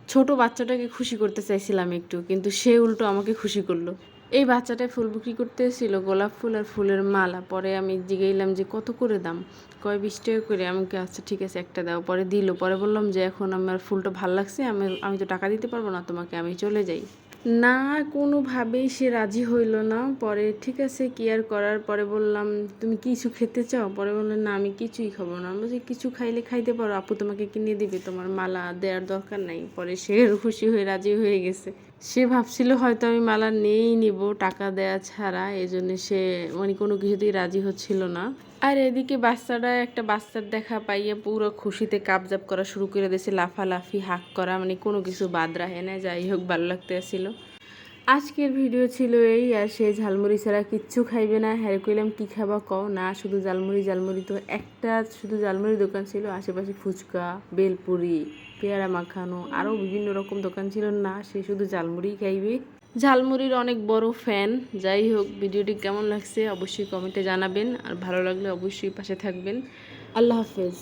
ছোট বাচ্চাটাকে খুশি করতে চাইছিলাম একটু, কিন্তু সে উল্টো আমাকে খুশি করলো। এই বাচ্চাটায় ফুল বিক্রি করতে এসেছিল, গোলাপ ফুল আর ফুলের মালা। পরে আমি জিগাইলাম যে কত করে দাম, কয় 20 টাকা করে। আমাকে আচ্ছা ঠিক আছে একটা দাও। পরে দিল। পরে বললাম যে এখন আমার ফুলটা ভাল লাগছে, আমি আমি তো টাকা দিতে পারবো না তোমাকে, আমি চলে যাই। না, কোনোভাবেই সে রাজি হইল না। পরে ঠিক আছে কি আর করার। পরে বললাম তুমি কিছু খেতে চাও? পরে বললেন না আমি কিছুই খাবো না। আমি বলছি কিছু খাইলে খাইতে পারো, আপু তোমাকে কিনে দিবে, তোমার মালা দেওয়ার দরকার নাই। পরে সে খুশি হয়ে রাজি হয়ে গেছে। সে ভাবছিল হয়তো আমি মালা নিয়েই নিব টাকা দেয়া ছাড়া, এজন্য সে মানে কোনো কিছুতেই রাজি হচ্ছিল না। আর এদিকে বাচ্চাটা একটা বাচ্চার দেখা পাইয়ে পুরো খুশিতে কাপজাপ করা শুরু করে দিয়েছে, লাফালাফি হাঁক করা, মানে কোনো কিছু বাদ রাখে না। যাই হোক, ভালো লাগতে আসছিল। আজকের ভিডিও ছিল এই। আর সে ঝালমুড়ি ছাড়া কিচ্ছু খাইবে না। হ্যাঁ কইলাম কী খাবা কও। না শুধু ঝালমুড়ি ঝালমুড়ি। তো একটা শুধু ঝালমুড়ির দোকান ছিল, আশেপাশে ফুচকা, বেলপুরি, পেয়ারা মাখানো, আরও বিভিন্ন রকম দোকান ছিল। না, সে শুধু ঝালমুড়িই খাইবে। ঝালমুড়ির অনেক বড় ফ্যান। যাই হোক, ভিডিওটি কেমন লাগছে অবশ্যই কমেন্টে জানাবেন, আর ভালো লাগলে অবশ্যই পাশে থাকবেন। আল্লাহ হাফেজ।